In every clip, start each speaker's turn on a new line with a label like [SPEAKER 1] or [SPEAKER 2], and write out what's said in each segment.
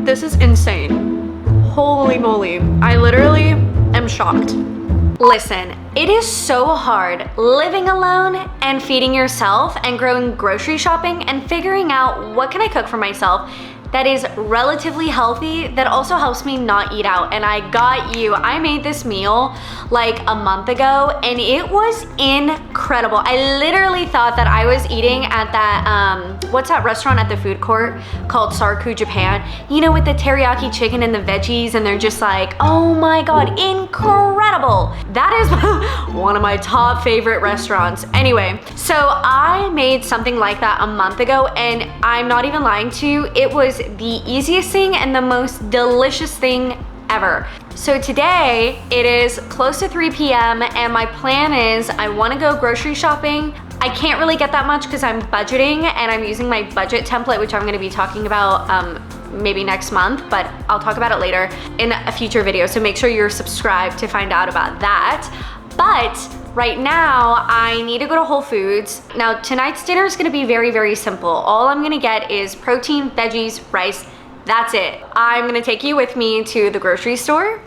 [SPEAKER 1] This is insane. Holy moly. I literally am shocked. Listen, it is so hard living alone and feeding yourself and going grocery shopping and figuring out what can I cook for myself that is relatively healthy, that also helps me not eat out. And I got you. I made this meal like a month ago and it was incredible. I literally thought that I was eating at that, what's that restaurant at the food court called Sautee, Japan? You know, with the teriyaki chicken and the veggies, and they're just like, oh my God, incredible. That is one of my top favorite restaurants. Anyway, so I made something like that a month ago and I'm not even lying to you, it was the easiest thing and the most delicious thing ever. So today it is close to 3 p.m. and my plan is I want to go grocery shopping. I can't really get that much because I'm budgeting and I'm using my budget template, which I'm going to be talking about maybe next month, but I'll talk about it later in a future video. So make sure you're subscribed to find out about that. But right now, I need to go to Whole Foods. Now, tonight's dinner is gonna be very, very simple. All I'm gonna get is protein, veggies, rice, that's it. I'm gonna take you with me to the grocery store.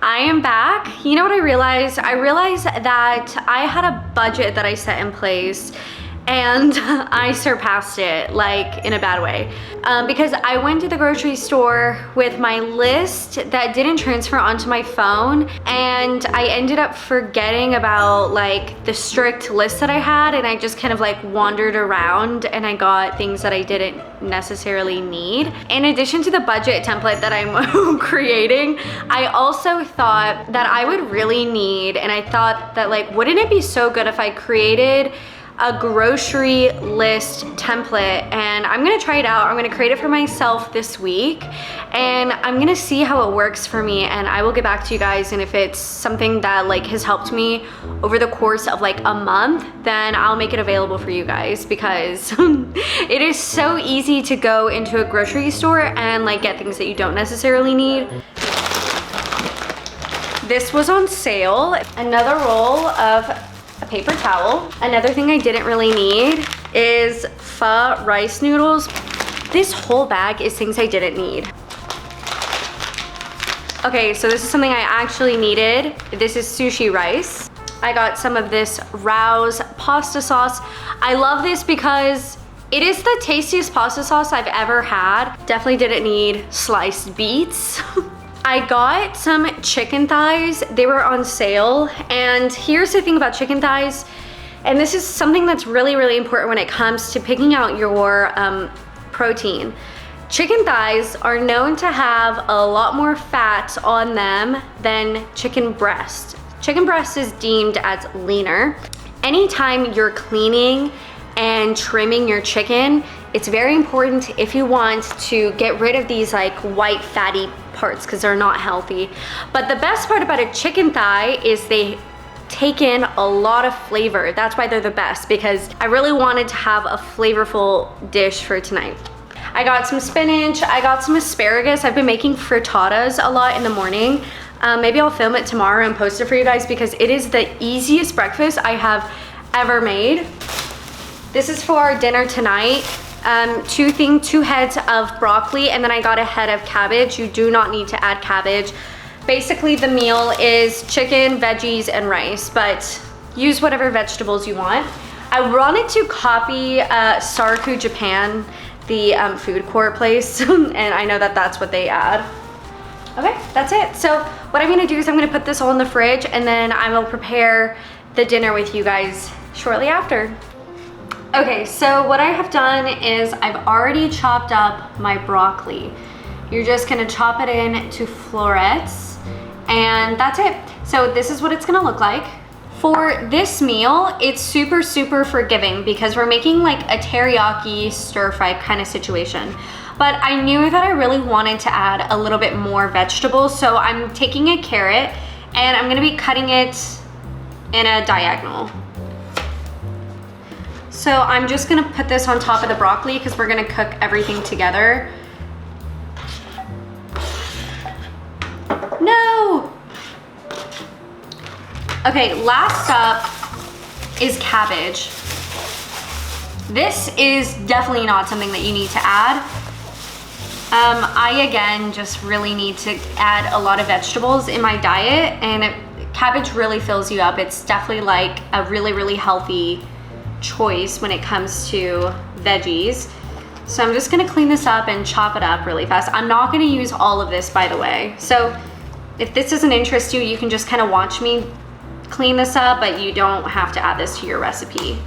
[SPEAKER 1] I am back. You know what I realized? I realized that I had a budget that I set in place and I surpassed it, like in a bad way. Because I went to the grocery store with my list that didn't transfer onto my phone, and I ended up forgetting about like the strict list that I had, and I just kind of like wandered around and I got things that I didn't necessarily need. In addition to the budget template that I'm creating, I also thought that I would really need, and I thought that like, wouldn't it be so good if I created a grocery list template? And I'm gonna try it out. I'm gonna create it for myself this week and I'm gonna see how it works for me, and I will get back to you guys. And if it's something that like has helped me over the course of like a month, then I'll make it available for you guys, because it is so easy to go into a grocery store and like get things that you don't necessarily need. This was on sale. Another roll of a paper towel. Another thing I didn't really need is pho rice noodles. This whole bag is things I didn't need. Okay, so this is something I actually needed. This is sushi rice. I got some of this Rao's pasta sauce. I love this because it is the tastiest pasta sauce I've ever had. Definitely didn't need sliced beets. I got some chicken thighs. They were on sale. And here's the thing about chicken thighs, and this is something that's really, really important when it comes to picking out your protein. Chicken thighs are known to have a lot more fat on them than chicken breast. Chicken breast is deemed as leaner. Anytime you're cleaning and trimming your chicken, it's very important if you want to get rid of these like white fatty parts, because they're not healthy. But the best part about a chicken thigh is they take in a lot of flavor. That's why they're the best, because I really wanted to have a flavorful dish for tonight. I got some spinach, I got some asparagus. I've been making frittatas a lot in the morning. Maybe I'll film it tomorrow and post it for you guys, because it is the easiest breakfast I have ever made. This is for our dinner tonight. Two heads of broccoli, and then I got a head of cabbage. You do not need to add cabbage. Basically the meal is chicken, veggies, and rice, but use whatever vegetables you want. I wanted to copy Sautee, Japan, the food court place, and I know that that's what they add. Okay, that's it. So what I'm gonna do is I'm gonna put this all in the fridge, and then I will prepare the dinner with you guys shortly after. Okay, so what I have done is I've already chopped up my broccoli. You're just gonna chop it in to florets, and that's it. So this is what it's gonna look like. For this meal, it's super, super forgiving because we're making like a teriyaki stir fry kind of situation. But I knew that I really wanted to add a little bit more vegetables, so I'm taking a carrot and I'm gonna be cutting it in a diagonal. So I'm just gonna put this on top of the broccoli because we're gonna cook everything together. No! Okay, last up is cabbage. This is definitely not something that you need to add. I, again, just really need to add a lot of vegetables in my diet, and cabbage really fills you up. It's definitely like a really, really healthy choice when it comes to veggies. So I'm just gonna clean this up and chop it up really fast. I'm not gonna use all of this, by the way. So if this doesn't interest you, you can just kind of watch me clean this up, but you don't have to add this to your recipe.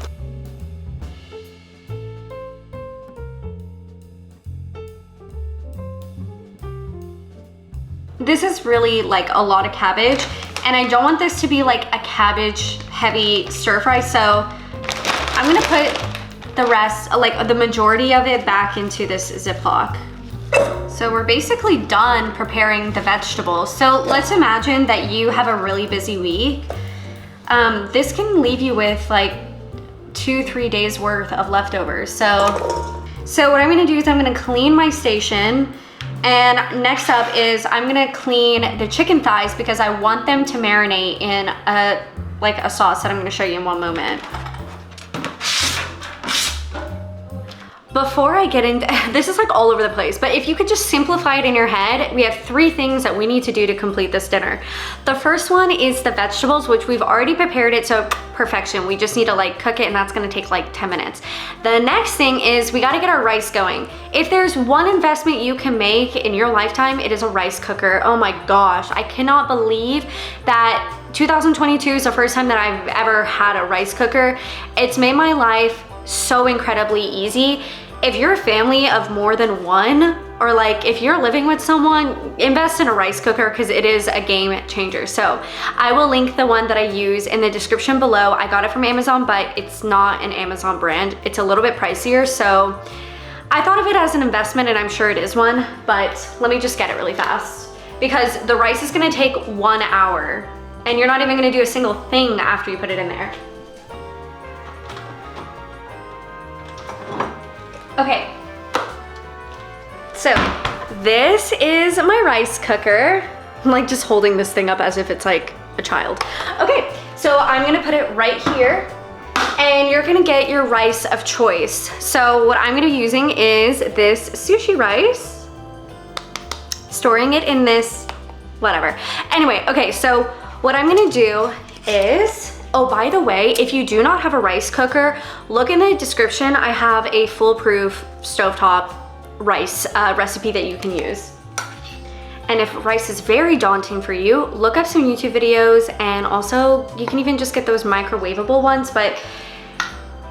[SPEAKER 1] This is really like a lot of cabbage, and I don't want this to be like a cabbage heavy stir fry, so I'm gonna put the rest, like the majority of it, back into this Ziploc. So we're basically done preparing the vegetables. So let's imagine that you have a really busy week. This can leave you with like 2-3 days worth of leftovers. So what I'm gonna do is I'm gonna clean my station, and next up is I'm gonna clean the chicken thighs because I want them to marinate in a sauce that I'm gonna show you in one moment. Before I get into, this is like all over the place, but if you could just simplify it in your head, we have 3 things that we need to do to complete this dinner. The first one is the vegetables, which we've already prepared it, so perfection. We just need to like cook it, and that's gonna take like 10 minutes. The next thing is we gotta get our rice going. If there's one investment you can make in your lifetime, it is a rice cooker. Oh my gosh, I cannot believe that 2022 is the first time that I've ever had a rice cooker. It's made my life so incredibly easy. If you're a family of more than one, or like if you're living with someone, invest in a rice cooker because it is a game changer. So I will link the one that I use in the description below. I got it from Amazon, but it's not an Amazon brand. It's a little bit pricier, so I thought of it as an investment, and I'm sure it is one, but let me just get it really fast because the rice is gonna take 1 hour, and you're not even gonna do a single thing after you put it in there. Okay, so this is my rice cooker. I'm like just holding this thing up as if it's like a child. Okay, so I'm gonna put it right here, and you're gonna get your rice of choice. So what I'm gonna be using is this sushi rice, storing it in this, whatever. Anyway, okay, so what I'm gonna do is, oh, by the way, if you do not have a rice cooker, look in the description. I have a foolproof stovetop rice recipe that you can use. And if rice is very daunting for you, look up some YouTube videos, and also you can even just get those microwavable ones, but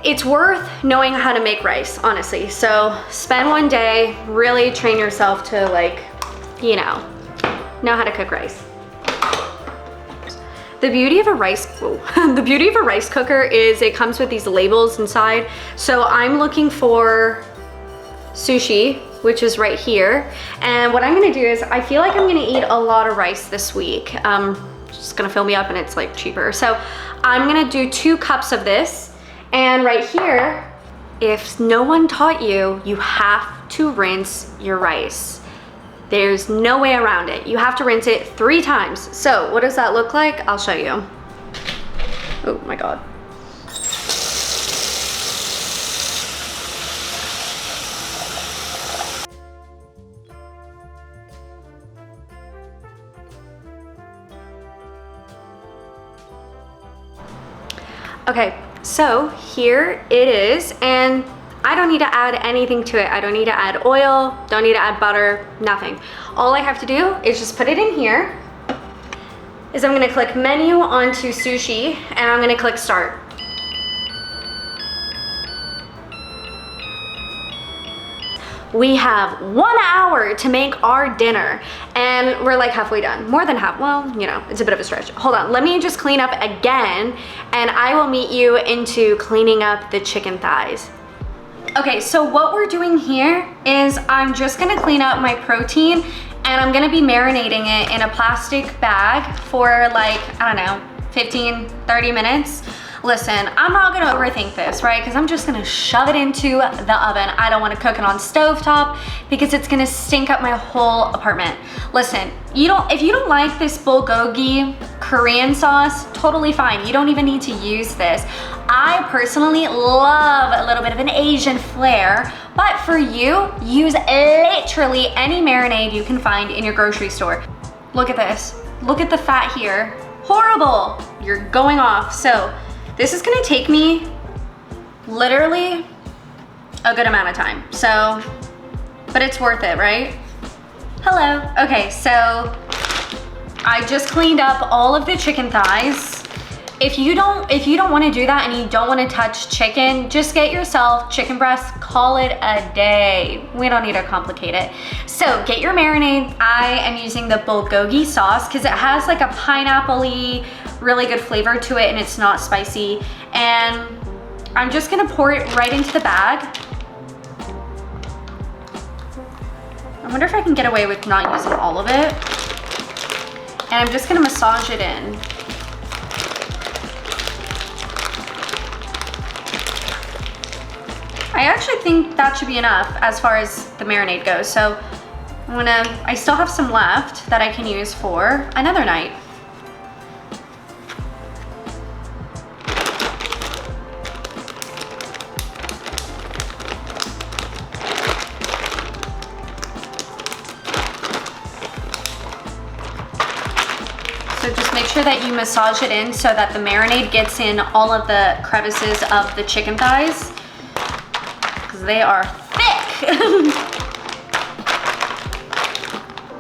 [SPEAKER 1] it's worth knowing how to make rice, honestly. So spend one day, really train yourself to like, you know how to cook rice. The beauty of a rice cooker is it comes with these labels inside. So I'm looking for sushi, which is right here. And what I'm gonna do is, I feel like I'm gonna eat a lot of rice this week. It's just gonna fill me up, and it's like cheaper. So I'm gonna do 2 cups of this. And right here, if no one taught you, you have to rinse your rice. There's no way around it. You have to rinse it 3 times. So what does that look like? I'll show you. Oh my God. Okay, so here it is, and I don't need to add anything to it. I don't need to add oil, don't need to add butter, nothing. All I have to do is just put it in here. I'm gonna click menu onto sushi, and I'm gonna click start. we have 1 hour to make our dinner, and we're like halfway done. More than half, well, you know, it's a bit of a stretch. Hold on, let me just clean up again, and I will meet you into cleaning up the chicken thighs. Okay, so what we're doing here is I'm just gonna clean up my protein, and I'm gonna be marinating it in a plastic bag for like, I don't know, 15, 30 minutes. Listen, I'm not gonna overthink this, right? Because I'm just gonna shove it into the oven. I don't wanna cook it on stovetop because it's gonna stink up my whole apartment. Listen, if you don't like this bulgogi Korean sauce, totally fine. You don't even need to use this. I personally love a little bit of an Asian flair, but for you, use literally any marinade you can find in your grocery store. Look at this. Look at the fat here. Horrible. You're going off. So this is gonna take me literally a good amount of time. So, but it's worth it, right? Hello. Okay, so I just cleaned up all of the chicken thighs. If you don't want to do that and you don't want to touch chicken, just get yourself chicken breast, call it a day. We don't need to complicate it. So get your marinade. I am using the bulgogi sauce because it has like a pineapple-y, really good flavor to it, and it's not spicy. And I'm just gonna pour it right into the bag. I wonder if I can get away with not using all of it. And I'm just gonna massage it in. I actually think that should be enough as far as the marinade goes. So I still have some left that I can use for another night. So just make sure that you massage it in so that the marinade gets in all of the crevices of the chicken thighs, because they are thick.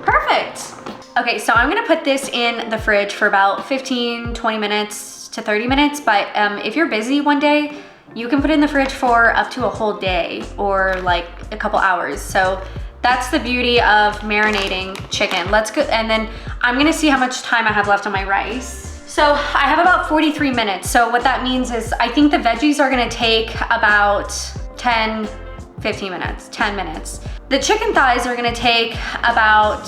[SPEAKER 1] Perfect. Okay, so I'm gonna put this in the fridge for about 15, 20 minutes to 30 minutes, but if you're busy one day, you can put it in the fridge for up to a whole day or like a couple hours. So that's the beauty of marinating chicken. Let's go, and then I'm gonna see how much time I have left on my rice. So I have about 43 minutes. So what that means is I think the veggies are gonna take about 10 minutes. The chicken thighs are gonna take about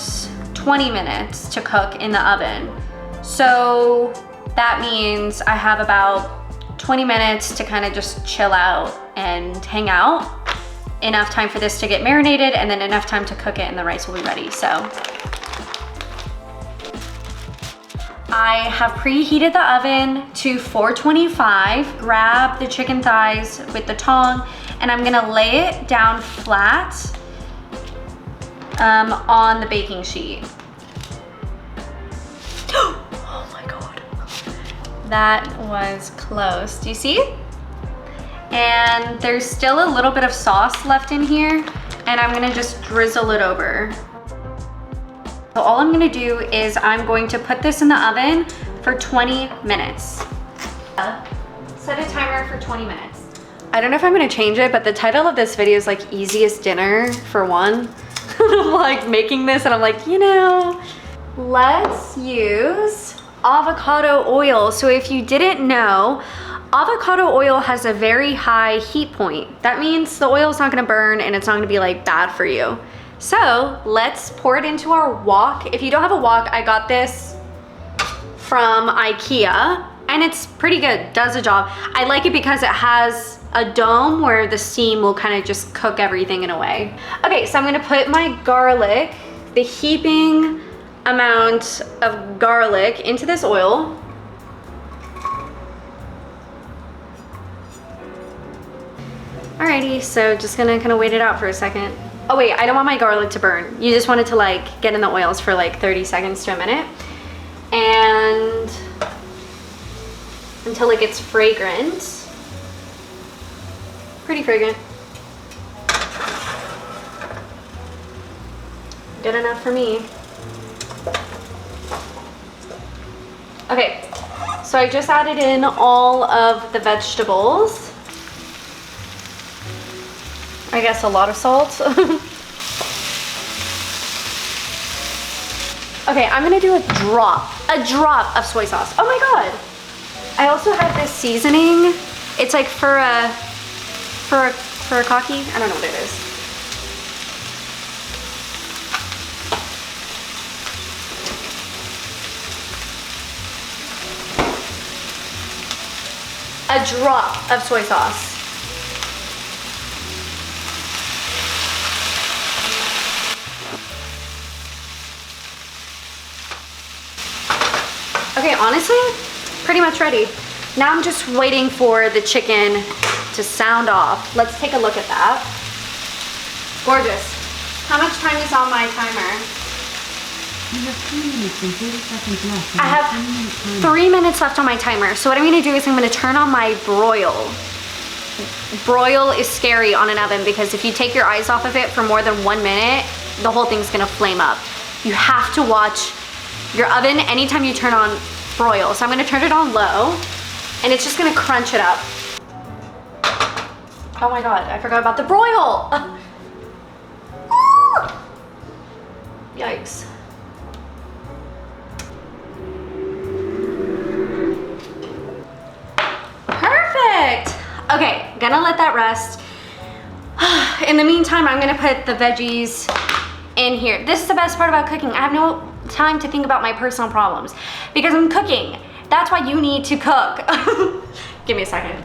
[SPEAKER 1] 20 minutes to cook in the oven. So that means I have about 20 minutes to kind of just chill out and hang out. Enough time for this to get marinated, and then enough time to cook it and the rice will be ready. So I have preheated the oven to 425. Grab the chicken thighs with the tong, and I'm gonna lay it down flat on the baking sheet. Oh my God. That was close. Do you see? And there's still a little bit of sauce left in here, and I'm gonna just drizzle it over. So all I'm gonna do is I'm going to put this in the oven for 20 minutes. Set a timer for 20 minutes. I don't know if I'm gonna change it, but the title of this video is like easiest dinner for one. I'm like making this and I'm like, you know, let's use avocado oil. So if you didn't know, avocado oil has a very high heat point. That means the oil's not gonna burn and it's not gonna be like bad for you. So let's pour it into our wok. If you don't have a wok, I got this from IKEA and it's pretty good, does the job. I like it because it has a dome where the steam will kind of just cook everything in a way. Okay, so I'm gonna put my garlic, the heaping amount of garlic into this oil. Alrighty, so just gonna kind of wait it out for a second. Oh wait, I don't want my garlic to burn. You just want it to like get in the oils for like 30 seconds to a minute. And until it gets fragrant. Pretty fragrant. Good enough for me. Okay, so I just added in all of the vegetables. I guess a lot of salt. Okay, I'm gonna do a drop of soy sauce. Oh my God. I also have this seasoning. It's like for a cocky. I don't know what it is. A drop of soy sauce. Okay, honestly, pretty much ready. Now I'm just waiting for the chicken to sound off. Let's take a look at that. Gorgeous. How much time is on my timer?
[SPEAKER 2] You have 3 minutes and 30 seconds left.
[SPEAKER 1] I have 3 minutes left on my timer. So what I'm gonna do is I'm gonna turn on my broil. Broil is scary on an oven because if you take your eyes off of it for more than 1 minute, the whole thing's gonna flame up. You have to watch your oven anytime you turn on broil. So I'm gonna turn it on low and it's just gonna crunch it up. Oh my God, I forgot about the broil. Yikes. Perfect. Okay, gonna let that rest. In the meantime, I'm gonna put the veggies in here. This is the best part about cooking. I have no time to think about my personal problems because I'm cooking. That's why you need to cook. Give me a second.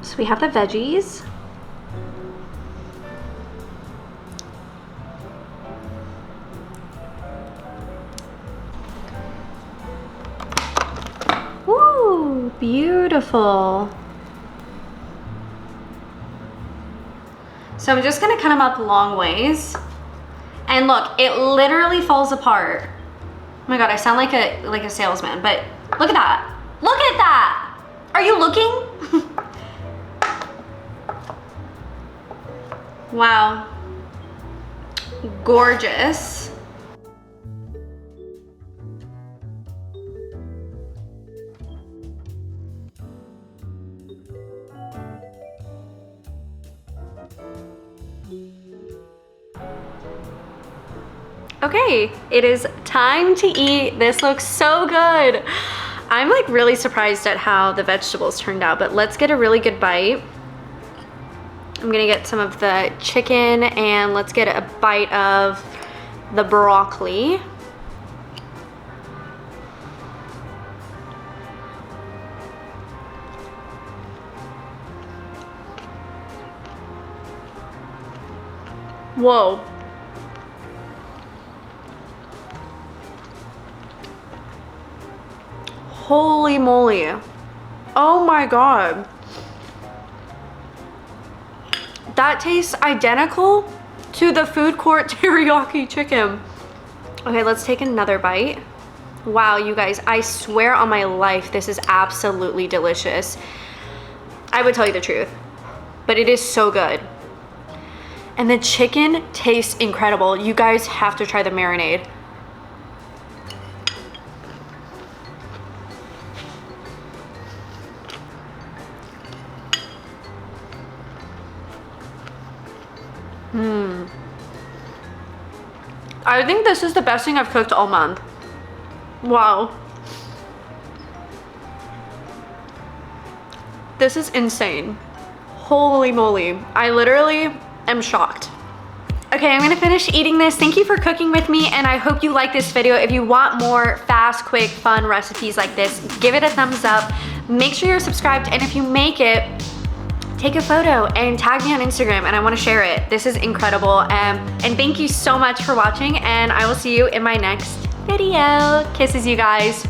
[SPEAKER 1] So we have the veggies. Ooh, beautiful. So I'm just gonna cut them up long ways. And look, it literally falls apart. Oh my God, I sound like a salesman, but look at that. Look at that. Are you looking? Wow. Gorgeous. Okay, it is time to eat. This looks so good. I'm like really surprised at how the vegetables turned out, but let's get a really good bite. I'm gonna get some of the chicken and let's get a bite of the broccoli. Whoa. Holy moly. Oh my God. That tastes identical to the food court teriyaki chicken. Okay, let's take another bite. Wow, you guys, I swear on my life, this is absolutely delicious. I would tell you the truth, but it is so good. And the chicken tastes incredible. You guys have to try the marinade. I think this is the best thing I've cooked all month. Wow. This is insane. Holy moly. I literally am shocked. Okay, I'm gonna finish eating this. Thank you for cooking with me, and I hope you like this video. If you want more fast, quick, fun recipes like this, give it a thumbs up. Make sure you're subscribed, and if you make it, take a photo and tag me on Instagram and I wanna share it. This is incredible. And thank you so much for watching, and I will see you in my next video. Kisses, you guys.